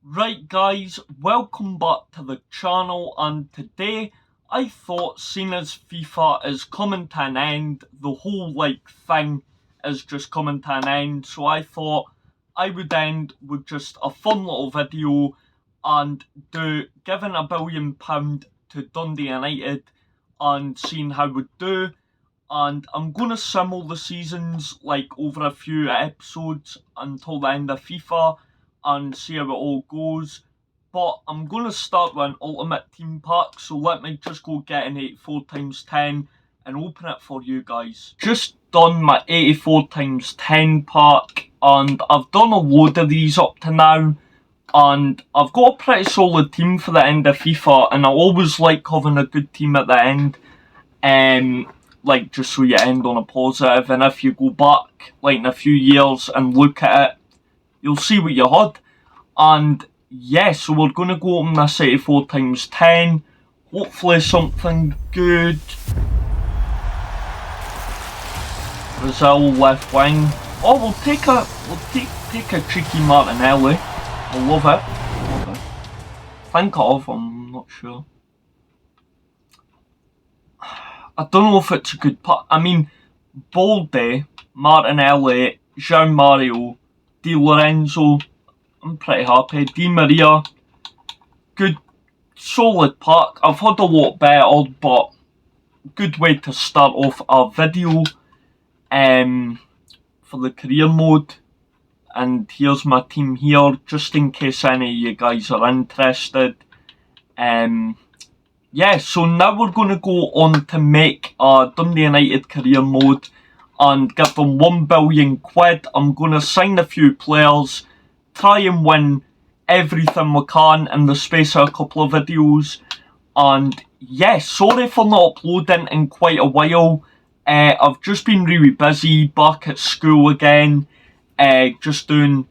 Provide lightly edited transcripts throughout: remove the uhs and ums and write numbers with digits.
Right guys, welcome back to the channel, and today I thought, seeing as FIFA is coming to an end, the whole thing is just coming to an end, so I thought I would end with just a fun little video and do giving £1 billion to Dundee United and seeing how we do. And I'm going to sim all the seasons over a few episodes until the end of FIFA and see how it all goes. But I'm going to start with an ultimate team pack, so let me just go get an 84 times 10 and open it for you guys. Just done my 84 times 10 pack, and I've done a load of these up to now, and I've got a pretty solid team for the end of FIFA, and I always like having a good team at the end. Just so you end on a positive, and if you go back in a few years and look at it, you'll see what you had. And yeah, so we're going to go open this 84 times 10, hopefully something good. Brazil left wing. Oh, we'll take a cheeky Martinelli. I love it. Think of, I'm not sure. I don't know if it's a good part. I mean, Balde, Martinelli, Jean Mario, Di Lorenzo, I'm pretty happy. Di Maria, good, solid pack. I've had a lot better, but good way to start off our video for the career mode. And here's my team here, just in case any of you guys are interested. Yeah, so now we're going to go on to make a Dundee United career mode and give them £1 billion. I'm going to sign a few players, try and win everything we can in the space of a couple of videos. And yeah, sorry for not uploading in quite a while. I've just been really busy, back at school again, just doing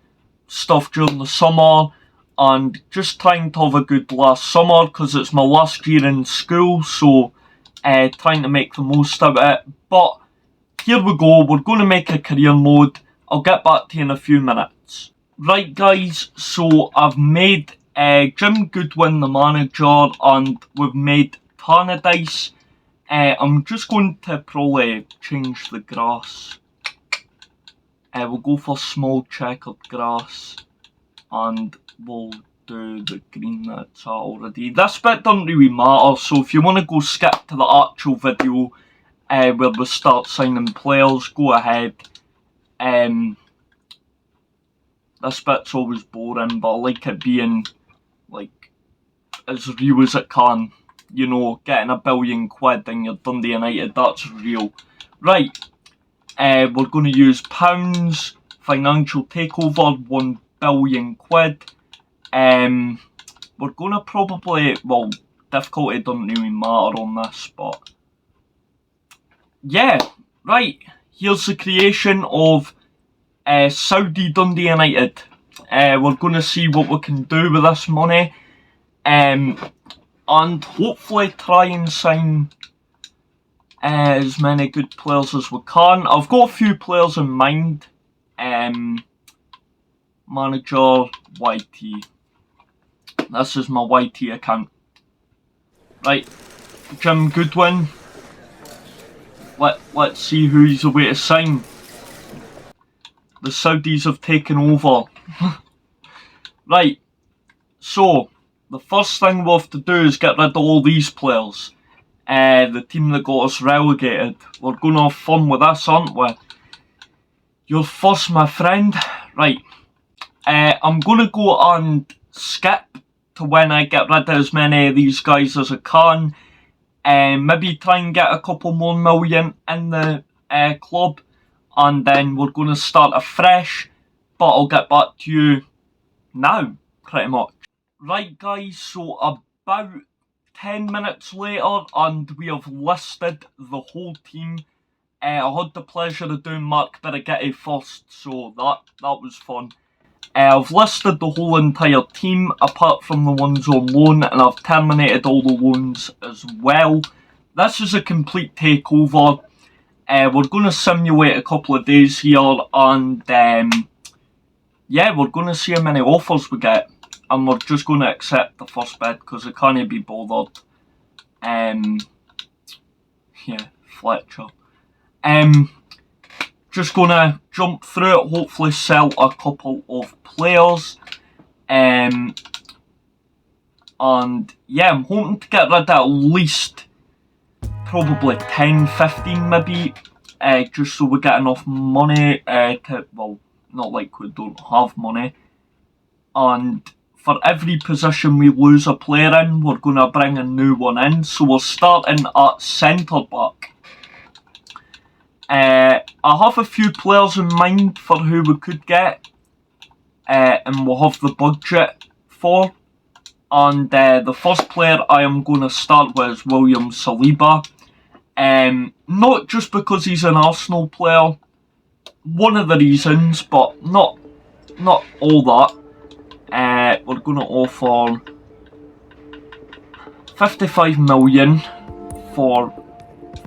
stuff during the summer. And just trying to have a good last summer because it's my last year in school, so trying to make the most of it. But here we go, we're going to make a career mode. I'll get back to you in a few minutes. Right guys, so I've made Jim Goodwin the manager, and we've made Tannadice. I'm just going to probably change the grass. We'll go for small checkered grass, and we'll do the green that's already. This bit doesn't really matter, so if you want to go skip to the actual video where we start signing players, go ahead. This bit's always boring, but I like it being as real as it can. You know, getting £1 billion in your Dundee United, that's real. Right, we're going to use pounds, financial takeover, £1 billion. We're going to probably, well, difficulty doesn't really matter on this, but yeah, right, here's the creation of Saudi Dundee United. We're going to see what we can do with this money, and hopefully try and sign as many good players as we can. I've got a few players in mind. Manager YT. This is my YT account. Right, Jim Goodwin. Let's see who he's away to sign. The Saudis have taken over. Right, so the first thing we have to do is get rid of all these players. The team that got us relegated. We're going to have fun with this, aren't we? You're first, my friend. Right, I'm going to go and skip to when I get rid of as many of these guys as I can. Maybe try and get a couple more million in the club, and then we're going to start afresh, but I'll get back to you now, pretty much. Right guys, so about 10 minutes later, and we have listed the whole team. I had the pleasure of doing Mark Birighitti first, so that was fun. I've listed the whole entire team, apart from the ones on loan, and I've terminated all the loans as well. This is a complete takeover. We're going to simulate a couple of days here, and yeah, we're going to see how many offers we get. and we're just going to accept the first bid because I can't be bothered. Yeah, Fletcher. Just going to jump through it, hopefully sell a couple of players. And yeah, I'm hoping to get rid of at least probably 10, 15 maybe, just so we get enough money well, not like we don't have money. And for every position we lose a player in, we're going to bring a new one in. So we're starting at centre back. I have a few players in mind for who we could get, and we'll have the budget for. And the first player I am going to start with is William Saliba. Not just because he's an Arsenal player, one of the reasons, but not all that. We're going to offer 55 million for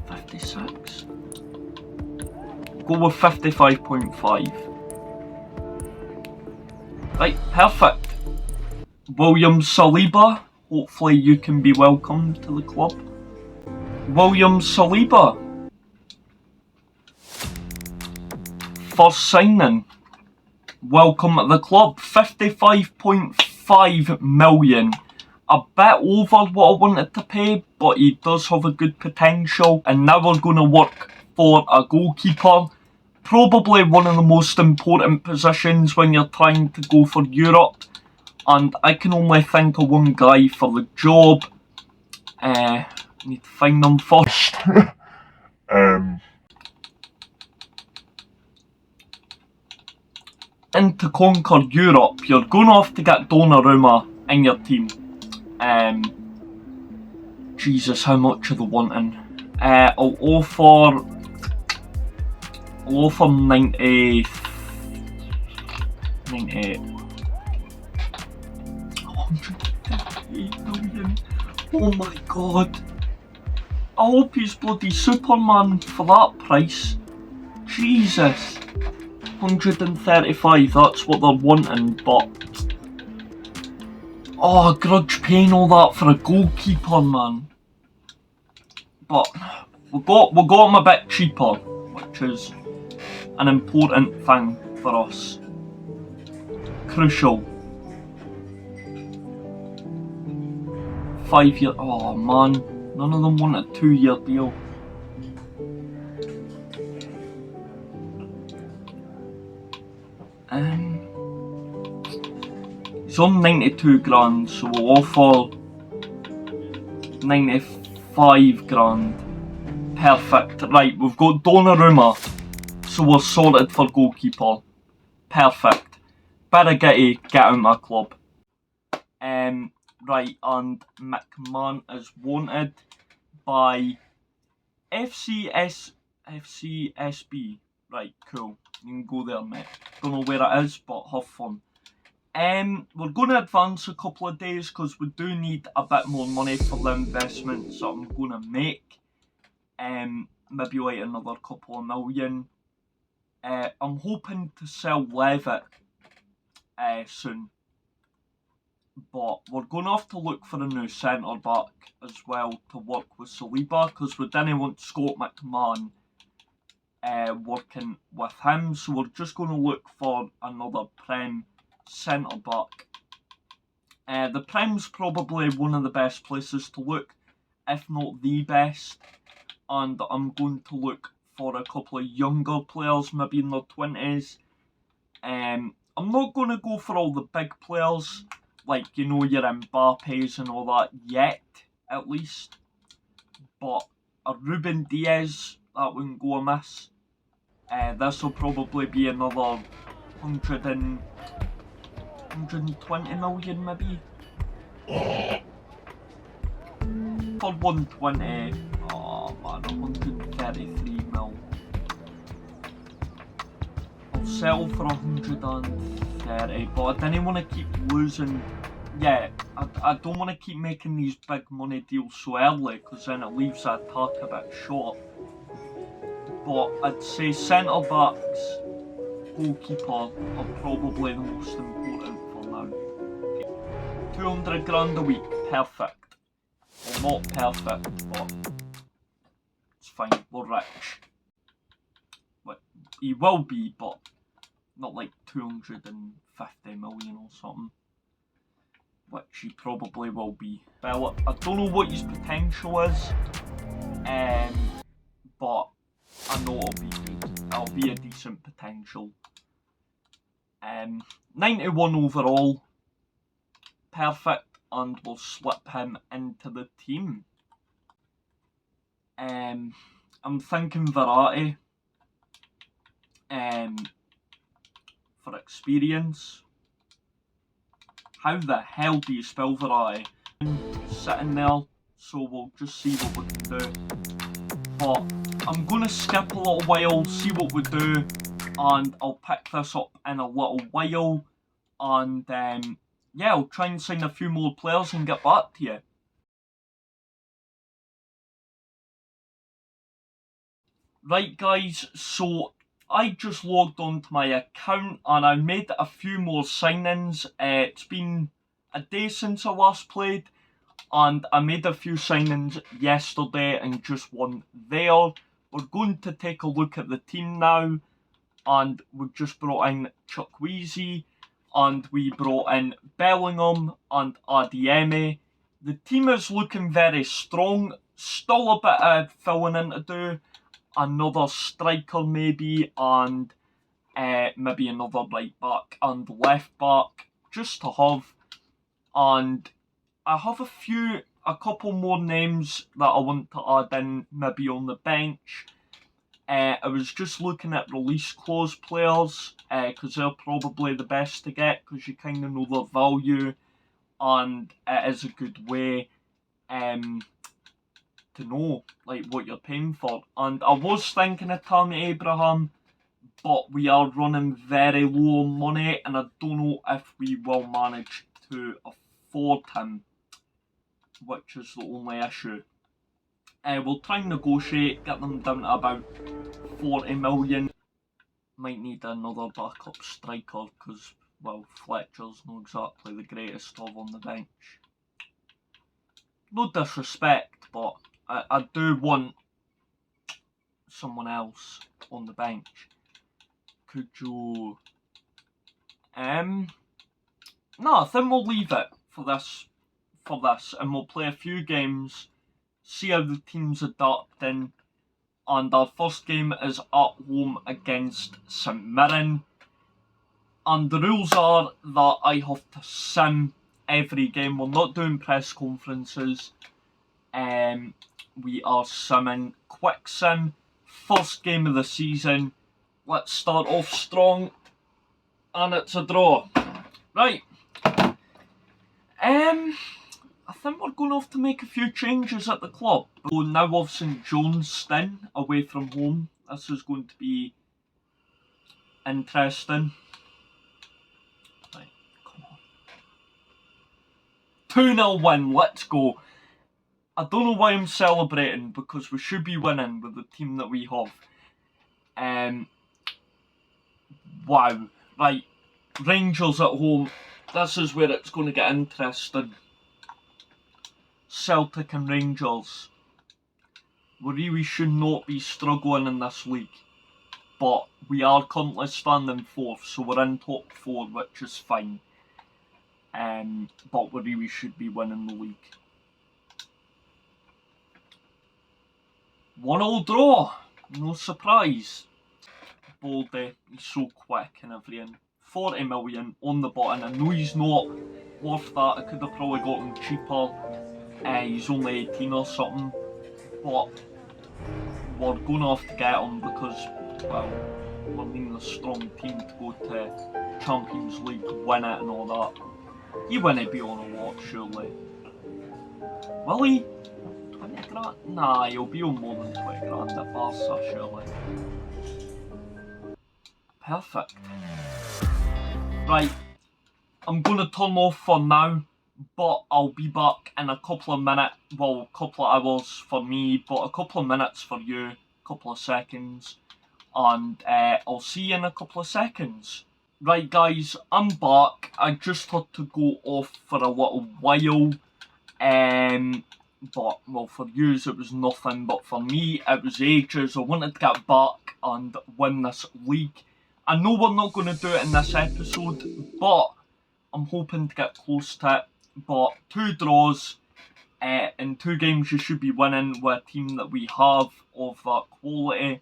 56. Go with 55.5. Right, perfect. William Saliba, hopefully you can be welcomed to the club. William Saliba. First signing. Welcome to the club. 55.5 million. A bit over what I wanted to pay, but he does have a good potential. And now we're going to work for a goalkeeper. Probably one of the most important positions when you're trying to go for Europe. And I can only think of one guy for the job. I need to find them first. And to conquer Europe, you're going to have to get Donnarumma in your team. Jesus, how much are they wanting? I'll offer 98. 158 million. Oh my god. I hope he's bloody Superman for that price. Jesus. 135, that's what they're wanting, but I grudge paying all that for a goalkeeper, man. But we got him a bit cheaper, which is an important thing for us. Crucial. 5 year. Oh man, none of them want a 2-year deal. He's on 92 grand, so we'll offer 95 grand. Perfect. Right, we've got Donnarumma, so we're sorted for goalkeeper. Perfect. Better get out of my club. Right, and McMahon is wanted by FCSB. Right, cool. You can go there, mate. Don't know where it is, but have fun. We're going to advance a couple of days because we do need a bit more money for the investments that I'm going to make. Maybe like another couple of million. I'm hoping to sell Levitt soon. But we're going to have to look for a new centre back as well to work with Saliba because we didn't want Scott McMahon working with him. So we're just going to look for another Prem centre back. The Prem's probably one of the best places to look, if not the best. And I'm going to look for a couple of younger players, maybe in their 20s. I'm not going to go for all the big players, like, you know, your Mbappes and all that yet, at least. But a Ruben Diaz, that wouldn't go amiss. This will probably be another 120 million, maybe. For 120, oh man, 133 mil. I'll sell for 130, but I didn't want to keep losing. Yeah, I don't want to keep making these big money deals so early because then it leaves that attack a bit short. But I'd say centre backs, goalkeeper are probably the most important for now. 200 grand a week, perfect. Well, not perfect, but it's fine, we're rich. But he will be, but not like 250 million or something. Which he probably will be. Well, I don't know what his potential is, but I know it'll be good. It'll be a decent potential. 91 overall, perfect, and we'll slip him into the team. I'm thinking variety, for experience. How the hell do you spell variety? Sitting there, so we'll just see what we can do. But I'm going to skip a little while, see what we do, and I'll pick this up in a little while. And yeah, I'll try and sign a few more players and get back to you. Right guys, so I just logged onto my account and I made a few more signings. It's been a day since I last played, and I made a few signings yesterday and just one there. We're going to take a look at the team now, and we've just brought in Chukwueze, and we brought in Bellingham and Adiemi. The team is looking very strong, still a bit of filling in to do. Another striker maybe, and maybe another right back and left back just to have. And I have a couple more names that I want to add in maybe on the bench. I was just looking at release clause players because they're probably the best to get because you kind of know their value, and it is a good way to know like what you're paying for. And I was thinking of Tammy Abraham, but we are running very low on money and I don't know if we will manage to afford him, which is the only issue. We'll try and negotiate, get them down to about 40 million. Might need another backup striker because, well, Fletcher's not exactly the greatest of on the bench. No disrespect, but I do want someone else on the bench. Could you... No, I think we'll leave it for this, and we'll play a few games, see how the team's adapting, and our first game is at home against St Mirren. And the rules are that I have to sim every game. We're not doing press conferences. We are simming quick sim. First game of the season. Let's start off strong. And it's a draw. Right. I think we're going to have to make a few changes at the club. So now of St Johnstone away from home. This is going to be interesting. Right, come on. 2-0 win, let's go. I don't know why I'm celebrating because we should be winning with the team that we have. Wow. Right, Rangers at home. This is where it's going to get interesting. Celtic and Rangers. We really should not be struggling in this league. But we are currently standing fourth, so we're in top four, which is fine. But we really should be winning the league. 1-1 draw. No surprise. Baldy, he's so quick and everything. 40 million on the button. I know he's not worth that. I could have probably got him cheaper. He's only 18 or something. But we're going to have to get him because, well, we're needing a strong team to go to Champions League, win it and all that. He wouldn't be on a lot, surely. Will he? 20 grand? Nah, he'll be on more than 20 grand at Barca, surely. Perfect. Right, I'm going to turn off for now, but I'll be back in a couple of minutes, well, a couple of hours for me, but a couple of minutes for you, a couple of seconds, and I'll see you in a couple of seconds. Right guys, I'm back. I just had to go off for a little while. But, well, for yous it was nothing, but for me it was ages. I wanted to get back and win this league. I know we're not going to do it in this episode, but I'm hoping to get close to it. But 2 draws in 2 games you should be winning with a team that we have of that quality.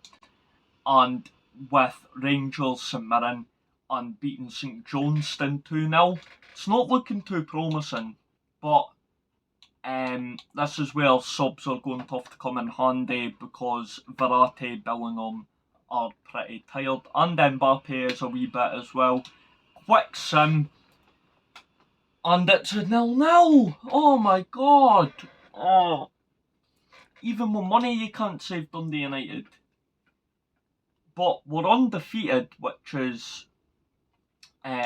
And with Rangers, St Mirren and beating St Johnstone 2-0. It's not looking too promising, but this is where subs are going to have to come in handy because Verratti, Bellingham are pretty tired, and Mbappe is a wee bit as well. Quick sim, and it's a 0-0. Oh my god! Oh, even with money you can't save Dundee United. But we're undefeated, which is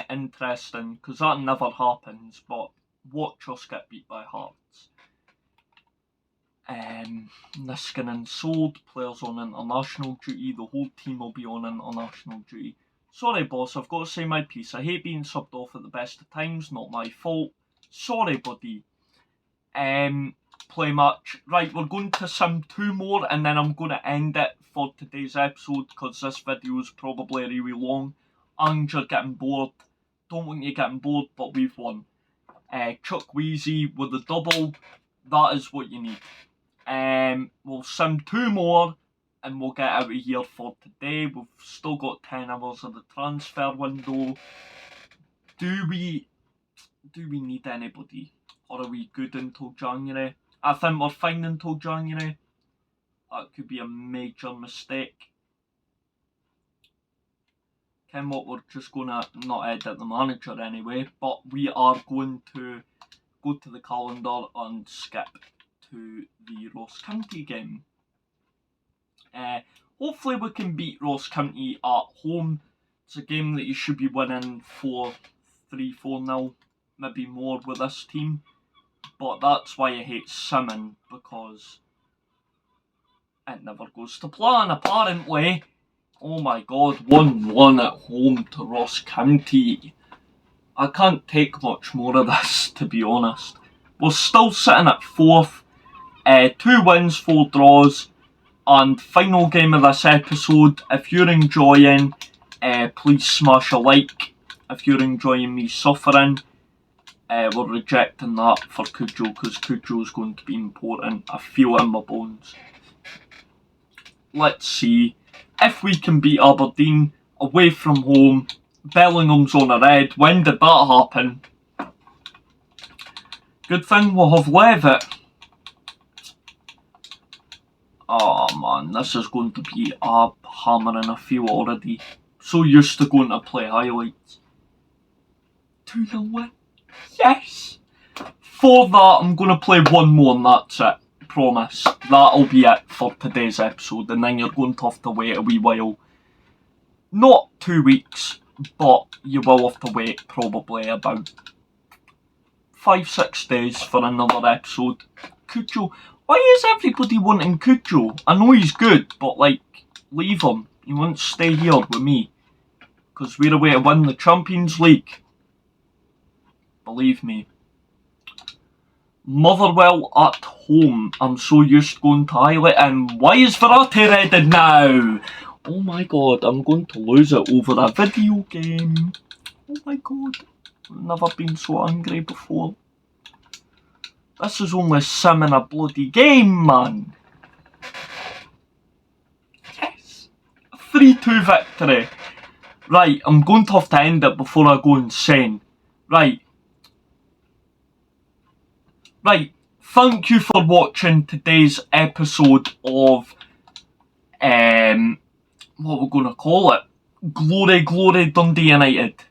interesting because that never happens. But watch us get beat by Hearts. Niskanen sold, players on international duty, the whole team will be on international duty. Sorry boss, I've got to say my piece. I hate being subbed off at the best of times, not my fault. Sorry buddy. Play match. Right, we're going to sim 2 more and then I'm going to end it for today's episode because this video is probably really long and you're getting bored. Don't want you getting bored, but we've won. Chuck Wheezy with the double, that is what you need. We'll sim 2 more and we'll get out of here for today. We've still got 10 hours of the transfer window. Do we need anybody? Or are we good until January? I think we're fine until January. That could be a major mistake. Ken what, we're just going to not edit the manager anyway, but we are going to go to the calendar and skip to the Ross County game. Hopefully we can beat Ross County at home. It's a game that you should be winning 3-4-0, maybe more with this team. But that's why I hate simming, because it never goes to plan, apparently. Oh my god, 1-1 at home to Ross County. I can't take much more of this, to be honest. We're still sitting at 4th. 2 wins, 4 draws. And final game of this episode. If you're enjoying, please smash a like. If you're enjoying me suffering. We're rejecting that for Cujo because Cujo's going to be important. I feel it in my bones. Let's see if we can beat Aberdeen away from home. Bellingham's on a red. When did that happen? Good thing we'll have Levitt. Oh man, this is going to be a hammering. I feel already. So used to going to play highlights. 2-0 win. Yes! For that, I'm going to play 1 more and that's it. Promise. That'll be it for today's episode, and then you're going to have to wait a wee while. Not 2 weeks, but you will have to wait probably about 5-6 days for another episode. Cujo. Why is everybody wanting Cujo? I know he's good, but like, leave him. He won't stay here with me. Because we're away to win the Champions League. Believe me. Motherwell at home. I'm so used to going to highlight. And why is Verratti redded now? Oh my god, I'm going to lose it over a video game. Oh my god. I've never been so angry before. This is only simming a bloody game, man. Yes. 3-2 victory. Right, I'm going to have to end it before I go insane. Right, thank you for watching today's episode of, what we're going to call it? Glory Dundee United.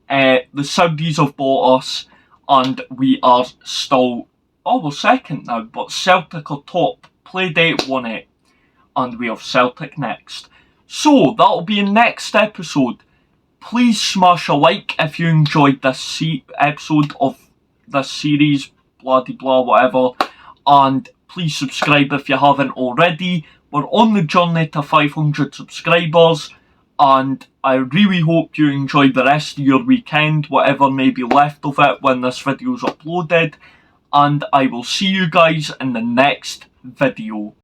The Saudis have bought us, and we are still, we're second now, but Celtic are top. Play date 1-8, and we have Celtic next. So, that'll be in next episode. Please smash a like if you enjoyed this episode of this series, blah de blah, whatever. And please subscribe if you haven't already. We're on the journey to 500 subscribers. and I really hope you enjoy the rest of your weekend, whatever may be left of it when this video is uploaded, and I will see you guys in the next video.